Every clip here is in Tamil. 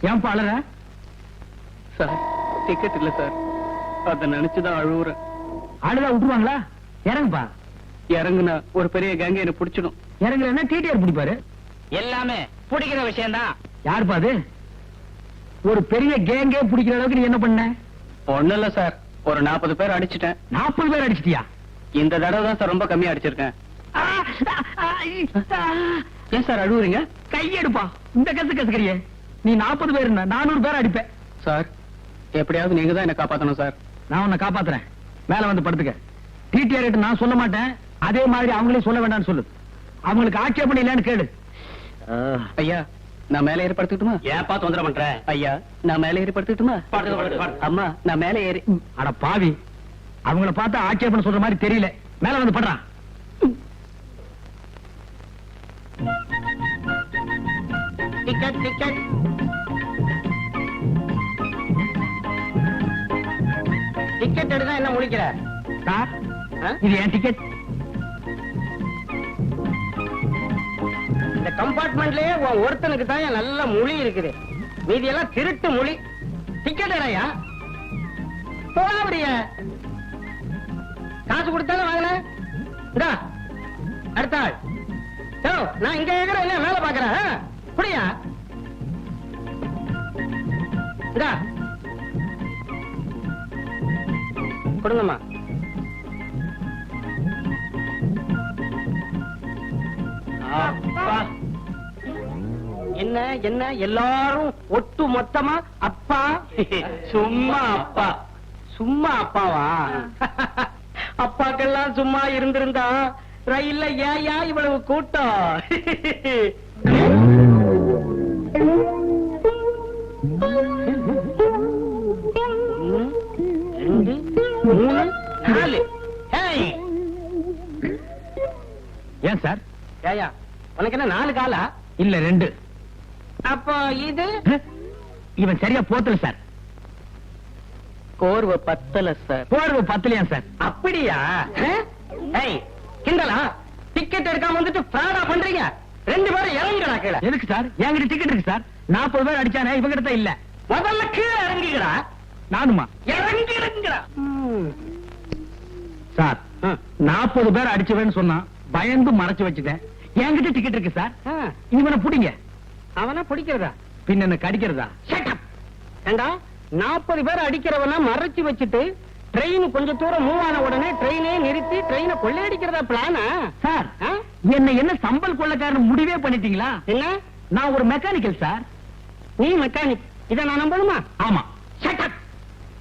ஏன்பா அழற? சார் டிக்கெட் இல்ல சார், அத நினைச்சுதான் அழுவுறேன். அழுதா விட்டுருவாங்களா? இறங்குப்பா. இறங்குனா ஒரு பெரிய கேங்க என்ன பிடிச்சிடும். இறங்குறேன்னா டிடிஆர் பிடிப்பாரு. எல்லாமே பிடிக்கிற விஷயம் தான். யாருப்பா அது? ஒரு பெரிய கேங்கே பிடிக்கிற அளவுக்கு நீ என்ன பண்ண? ஒண்ணு இல்ல சார், ஒரு 40 பேர் அடிச்சிட்டேன். 40 பேர் அடிச்சிட்டியா? இந்த தடவை தான் சார் ரொம்ப கம்மியா அடிச்சிருக்கேன். ஏன் சார் அழுவுறீங்க? கையெடுப்பா. இந்த கசு கசுக்கிறியே. நீ 40 பேர் 400 பேர் அடிப்ப. சார் எப்படியாவது நீங்க தான் என்ன காப்பாத்தணும் சார். நான் உன்னை காப்பாத்துறேன். மேல வந்து படுத்துக்க. டிடிஆர் நான் சொல்ல மாட்டேன், அதே மாதிரி அவங்களே சொல்ல வேண்டாம்னு சொல்லு. அவங்களுக்கு ஆட்சேபணம் இல்லைன்னு கேளு. ஐயா நான் மேல ஏறி படுத்துக்கிட்டுமா? ஏப்பா தொந்தரவு பண்ற? ஐயா நான் மேல ஏறி படுத்துக்கிட்டுமா? அம்மா நான் மேல ஏறி. அட பாவி, அவங்கள பார்த்தா ஆட்சேபணம் சொல்ற மாதிரி தெரியல. மேல வந்து படுறான். டிக்கெட் டிக்கெட் டிக்கெட் எடுத்தா என்ன முழிக்கிற? சார் இது என் டிக்கெட். இந்த கம்பார்ட்மெண்ட்லயே ஒருத்தனுக்கு தான் நல்ல மொழி இருக்குது, மீதி எல்லாம் திருட்டு மொழி. டிக்கெட் எடையா போறிய காசு கொடுத்தாலும் வாங்கின. அடுத்த ஆள். நான் இங்க இருக்கிறேன், என்ன மேல பாக்குறேன். புரியா? கொடுங்கம்மா. என்ன என்ன எல்லாரும் ஒட்டு மொத்தமா அப்பா? சும்மா அப்பா. சும்மா அப்பாவா? அப்பாக்கெல்லாம் சும்மா இருந்திருந்தா ரயில்ல ஏயா இவ்வளவு கூட்டம்? 1 2 3 4. ஏன் சார்? ஏயா உனக்கு என்ன 4 காலா? இல்ல 2. அப்போ இது இவன் சரியா போத்தல சார். கோர்வை பத்தல சார். போர்வு பத்தலையா சார்? அப்படியா? கிண்டலா? டிக்கெட் எடுக்காம வந்துட்டு ஃப்ராடா பண்றீங்க. 2 பேரும் இறங்குடா கீழே. எதுக்கு சார்? என்கிட்ட டிக்கெட் இருக்கு சார். 40 பேர் அடிச்சானே, இவங்கிட்ட தான் இல்ல. முதல்ல கீழே இறங்குகிறா. நானுமா? இறங்குறா சார். 40 பேர் அடிச்சவன்னு சொன்னா பயந்து மறைச்சு வச்சுட்டேன். என்கிட்ட டிக்கெட் இருக்கு சார். இவனை புடிங்க. அவனா பிடிக்கிறதா? பின்ன என்ன கடிக்கிறதா? ஏண்டா 40 பேர் அடிக்கிறவனா மறைச்சு வச்சுட்டு ட்ரெயின் கொஞ்சம் தூரம் மூவ் ஆன உடனே ட்ரெயினே நிறுத்தி ட்ரெயினை கொள்ளையடிக்கிறதா பிளானா? சார் என்ன சம்பல் கொள்ளக்காரன் முடிவே பண்ணிட்டீங்களா? என்ன? நான் ஒரு மெக்கானிக்கல் சார். நீ மெக்கானிக்? இத நான் நம்பணுமா? ஆமா.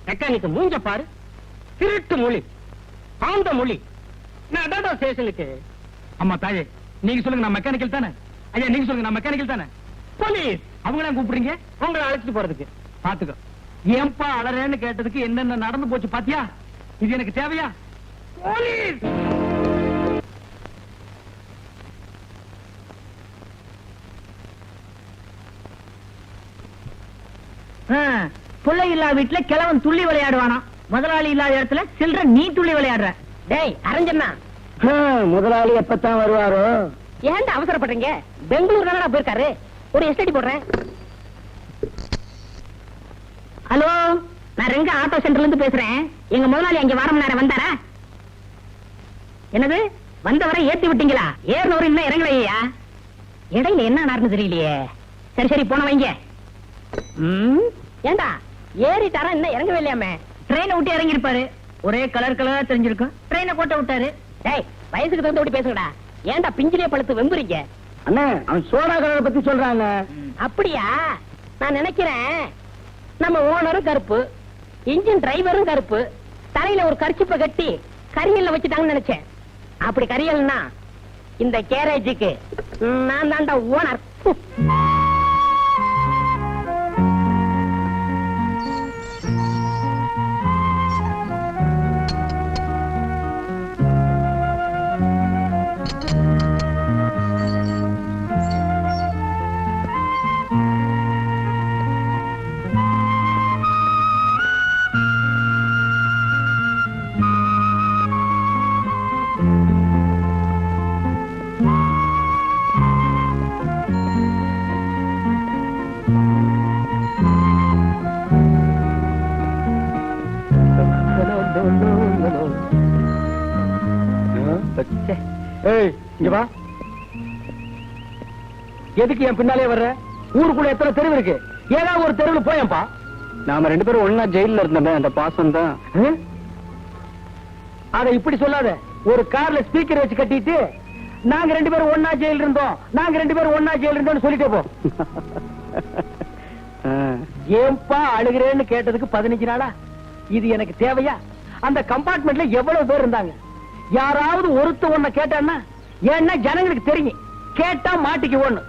மெக்கானிக் மூஞ்ச பாரு. திருட்டு மொழி, ஆந்த மொழி. நான் ஸ்டேஷனுக்கு. அம்மா தாயே, நீங்க சொல்லுங்க நான் மெக்கானிக்கல் தானே? ஐயா நீங்க சொல்லுங்க நான் மெக்கானிக்கல் தானே? போலீஸ் அவங்கள கூப்பிடுறீங்க உங்களை அழைச்சிட்டு போறதுக்கு. பாத்துக்கோ. ஏன்பா அலறேன்னு கேட்டதுக்கு என்னென்ன நடந்து போச்சு பாத்தியா? இது எனக்கு தேவையா? போலீஸ்! பிள்ளை இல்லா வீட்டுல கிழவன் துள்ளி விளையாடுவானா, முதலாளி இல்லாத இடத்துல சில்ற நீ துள்ளி விளையாடுற. டேய் அரஞ்சண்ணா, முதலாளி எப்பத்தான் வருவாரோ? ஏன்டா அவசரப்படுறீங்க? பெங்களூர் தானடா போயிருக்காரு. ஒரு எஸ்டடி போடுறேன். ஹலோ, நான் ரெங்க ஆட்டோ சென்டர்ல இருந்து பேசுறேன். எங்க முதலாளி அங்க வாரம் நேரம் வந்தாரா? என்னது வந்தவரை ஏத்தி விட்டீங்களா? ஏறினவரு இன்னும் இறங்கலையா? இடையில என்ன நடந்து தெரியலையே. சரி சரி போன வைங்க. ஏண்டா ஏறிட்டாரா இன்னும் இறங்கவே இல்லையாமே? ட்ரெயினை விட்டு இறங்கி இருப்பாரு. ஒரே கலர் கலரா தெரிஞ்சிருக்கும். ட்ரெயினை கோட்டை விட்டாரு. டேய் வயசுக்கு தகுந்த விட்டு பேசுங்கடா. ஏன்டா பிஞ்சிலே பழுத்து வெம்புறீங்க? அண்ணா அவன் சோடா கலரை பத்தி சொல்றாங்க. அப்படியா? நான் நினைக்கிறேன் நம்ம ஓனரும் கருப்பு, இன்ஜின் டிரைவரும் கருப்பு, தலையில ஒரு கர்ச்சிப்பை கட்டி கரியல்ல வச்சுட்டாங்கன்னு நினைச்சேன். அப்படி கரியல்னா இந்த கேரேஜுக்கு நான் தான்டா ஓனர். ஏய் இங்க வா. எதுக்கு என் பின்னாலே வர்ற? ஊருக்குள்ள எத்தனை தெருவு இருக்கு, ஏதாவது ஒரு தெருவுல போயப்பா. நாம 2 பேரும் ஒண்ணா ஜெயில இருந்தோமே, அந்த பாசம் தான். அத இப்படி சொல்லாத. ஒரு கார்ல ஸ்பீக்கர் வச்சு கட்டிட்டு நாங்க 2 பேரும் ஒண்ணா ஜெயில இருந்தோம், நாங்க 2 பேரும் ஒண்ணா ஜெயில இருந்தோம்னு சொல்லிட்டே போ. ஏன்பா அழுகிறேன்னு கேட்டதுக்கு 15 நாளா? இது எனக்கு தேவையா? அந்த கம்பார்ட்மெண்ட்ல எவ்வளவு பேர் இருந்தாங்க. யாராவது ஒருத்த ஒண்ண கேட்டான்னா, ஏன்னா ஜனங்களுக்கு தெரியும், கேட்டா மாட்டிக்கு ஒண்ணு.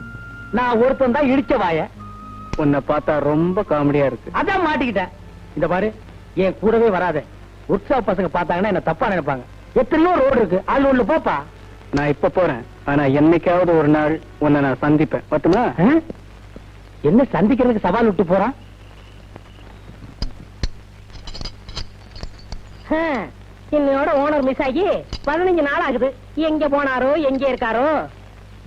நான் ஒருத்தன் தான் இடிச்ச வாய. உன்னை பார்த்தா ரொம்ப காமெடியா இருக்கு. அதான் மாட்டிக்கிட்டேன். இந்த பாரு, என் கூடவே வராத. உற்சாக பசங்க பார்த்தாங்கன்னா என்ன தப்பா நினைப்பாங்க. எத்தனையோ ரோடு இருக்கு, ஆள் உள்ள போப்பா. நான் இப்ப போறேன், ஆனா என்னைக்காவது ஒரு நாள் உன்னை நான் சந்திப்பேன். பட்டுமா? என்ன சந்திக்கிறதுக்கு சவால் விட்டு போறான்? இன்னையோட ஓனர் மிஸ் ஆகி 15 நாள் ஆகுது. எங்க போனாரோ, எங்க இருக்காரோ?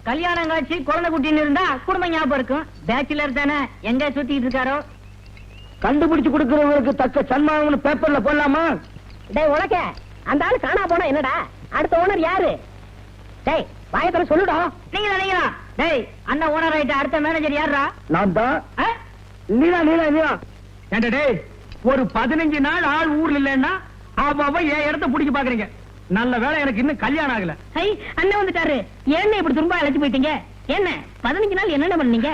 கல்யாணம் காட்சி குழந்தை குட்டின்னு இருந்தா குடும்ப ஞாபகம் இருக்கும். பேச்சுலர் தானே, எங்க சுத்திட்டு இருக்காரோ? கண்டுபிடிச்சு கொடுக்கிறவங்களுக்கு தக்க சன்மானம்னு பேப்பர்ல போடலாமா? டேய் உனக்க, அந்த ஆளு காணா போனா என்னடா? அடுத்த ஓனர் யாரு? டேய் வாயத்துல சொல்லுடா. நீங்களா? டேய், அந்த ஓனர் ஆயிட்ட அடுத்த மேனேஜர் யாரா? நான் தான். நீனா நீனா நீனா. ஏண்டா டேய், ஒரு 15 நாள் ஆள் ஊர்ல இல்லன்னா அவ என் இடத்த பிடிக்க பாக்குறீங்க. நல்ல வேளை எனக்கு இன்னும் கல்யாணம் ஆகல. ஹை, அண்ணன் வந்துட்டாரு. என்ன இப்படி திரும்ப அழைச்சு போயிட்டீங்க? என்ன 15 நாள் என்னென்ன பண்ணீங்க?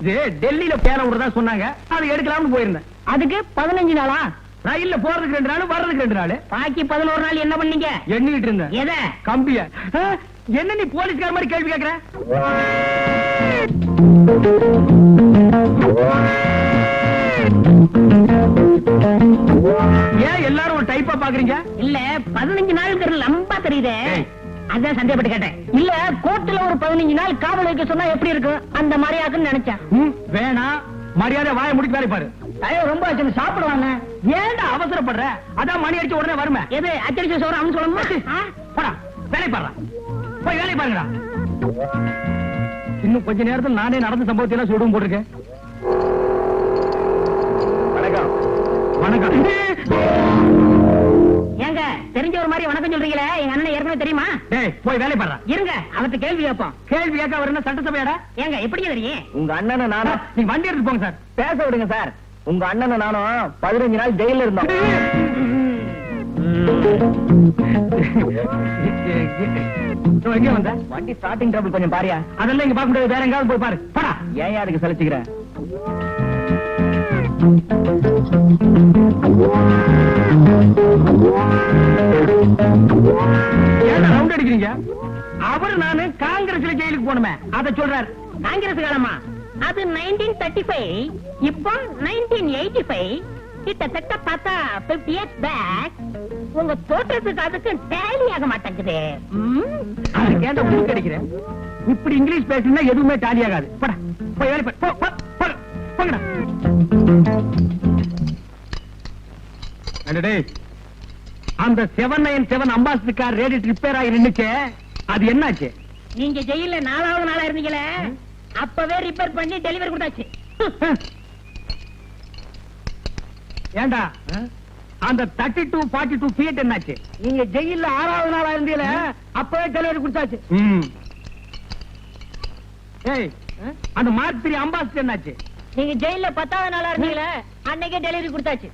இது டெல்லியில பேர விடுறதா சொன்னாங்க, அது எடுக்கலாம்னு போயிருந்தேன். அதுக்கு 15 நாளா? ரயில்ல போறதுக்கு 2 நாள், வர்றதுக்கு 2 நாள். பாக்கி 11 நாள் என்ன பண்ணீங்க? எண்ணிட்டு இருந்தேன். எதை? கம்பிய. என்ன நீ போலீஸ்கார மாதிரி கேள்வி கேக்குற? ஏன் எல்லாரும் ஒரு டைப்பா பாக்குறீங்க? இல்ல 15 நாள் லம்பா தெரியுதே, அதான் சந்தேகப்பட்டு கேட்டேன். இல்ல கோர்ட்ல ஒரு 15 நாள் காவல் வைக்க சொன்னா எப்படி இருக்கும், அந்த மாதிரி ஆகுன்னு நினைச்சேன். வேணாம், மரியாதை வாய முடிச்சு வேலை பாரு. டயம் ரொம்ப ஆச்சு, சாப்பிடுவாங்க. ஏன்டா அவசரப்படுற? அதான் மணி அடிச்சு உடனே வருமே. எது அச்சடிச்ச சோறு அவன் சொல்லணுமா? போடா, வேலை பாரு. போய் வேலை பாருங்கடா. இன்னும் கொஞ்ச நேரத்தில் நானே நடந்த சம்பவத்தை எல்லாம் சொல்லுவோம் போட்டிருக்கேன். வணக்கம். வணக்கம். ஏங்க தெரிஞ்ச ஒரு மாதிரி வணக்கம் சொல்றீங்களே, எங்க அண்ணன் ஏற்கனவே தெரியுமா? டேய் போய் வேலை பாரு. இருங்க, அவர்கிட்ட கேள்வி கேட்போம். கேள்வி கேட்க அவர் என்ன சட்டசபையாடா? ஏங்க எப்படி தெரியும்? உங்க அண்ணனை நானும். நீங்க வண்டி எடுத்து போங்க சார். பேச விடுங்க சார். உங்க அண்ணனை நானும் 15 நாள் ஜெயில இருந்தோம். எங்க வந்த? வண்டி ஸ்டார்டிங் ட்ரபிள் கொஞ்சம் பாரியா. அதெல்லாம் இங்க பார்க்க முடியாது, வேற எங்காவது போய் பாரு. போடா. ஏன் அதுக்கு சலிச்சுக்கிறேன்? ஏன் ரவுண்ட் அடிக்கிறீங்க? அவர் நானு காங்கிரஸ்ல ஜெயிலுக்கு போனமே, அதை சொல்றாரு. காங்கிரஸ் காலமா? அது 1935, இப்போ 1985. கிட்டத்தட்ட பார்த்தா 50 years பேக். உங்க தோற்றத்துக்கு அதுக்கு டேலி ஆக மாட்டேங்குது. அதுக்கு ஏன்டா முழுக்க அடிக்கிறேன்? இப்படி இங்கிலீஷ் பேசினா எதுவுமே டாலி ஆகாது. போடா, போய் வேலை பாரு. போங்கடா. அந்த 797 அம்பாசிடர் கார் ரேடியேட்டர் ரிப்பேர் ஆகி நின்னுச்சே, அது என்னாச்சு? நீங்க ஜெயில 4வது நாளா இருந்தீங்களே, அப்பவே ரிப்பேர் பண்ணி டெலிவரி கொடுத்தாச்சு. ஏண்டா அந்த 32, 42 ஃபீட் என்னாச்சு? நீங்க ஜெயில 6வது நாளா இருந்தீங்களே, அப்பவே டெலிவரி கொடுத்தாச்சு. ஏய், அந்த மார்க் 3 அம்பாசிடர் என்னாச்சு? நீங்க ஜெயில 10வது நாளா இருந்தீங்களே, அன்னைக்கே டெலிவரி கொடுத்தாச்சு.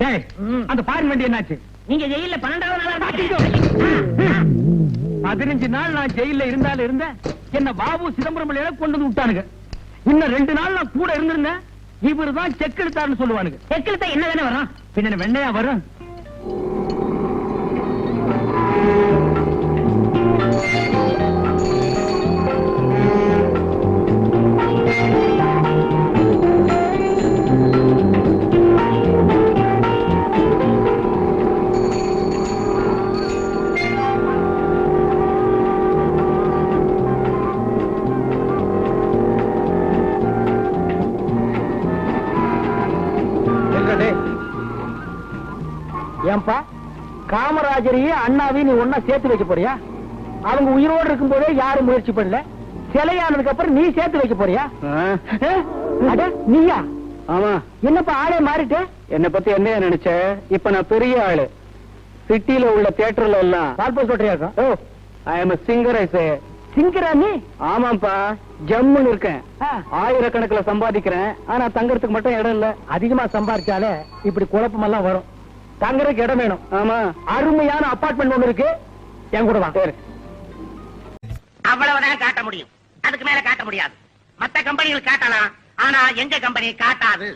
ஏய், அந்த ஃபாரின் வண்டி என்னாச்சு? நீங்க ஜெயில 12வது நாளா 15 நாள் நான் ஜெயில இருந்தாலும் இருந்தேன். என்ன பாபு சிதம்பரம் பிள்ளையில கொண்டு வந்து விட்டானுங்க. இன்னும் 2 நாள் நான் கூட இருந்திருந்தேன், இவருதான் செக் எடுத்தாருன்னு சொல்லுவானுங்க. செக் எடுத்தா என்ன தானே வரும்? பின்ன வெண்ணையா வரும். ஏன்பா, காமராஜரையும் அண்ணாவையும் நீ ஒன்னா சேர்த்து வைக்க போறியா? அவங்க உயிரோடு இருக்கும் போதே யாரும் முயற்சி பண்ணல, சிலையானதுக்கு அப்புறம் நீ சேர்த்து வைக்க போறியா? அட நீயா? ஆமா. என்னப்பா ஆளே மாறிட்டு? என்ன பத்தி என்ன நினைச்ச? இப்ப நான் பெரிய ஆளு. சிட்டில உள்ள தியேட்டர்ல எல்லாம் பால் சொல்றியா இருக்கும் ஓ ஐ எம் சிங்கர் ஐ சே. சிங்கரா நீ? ஆமாப்பா, ஜம்முன்னு இருக்கேன். ஆ. ஆயிரக்கணக்குல சம்பாதிக்கிறேன், ஆனா தங்கறதுக்கு மட்டும் இடம் இல்ல. அதிகமா சம்பாரிச்சாலே இப்படி குழப்பமெல்லாம் வரும். தங்கறதுக்கு இடம் வேணும். ஆமா, அருமையான அபார்ட்மெண்ட் ஒண்ணு இருக்கு, என் கூட வா. சரி. அவ்வளவுதான் காட்ட முடியும், அதுக்கு மேல காட்ட முடியாது. மத்த கம்பெனிகள் காட்டலாம், ஆனா எங்க கம்பெனி காட்டாது.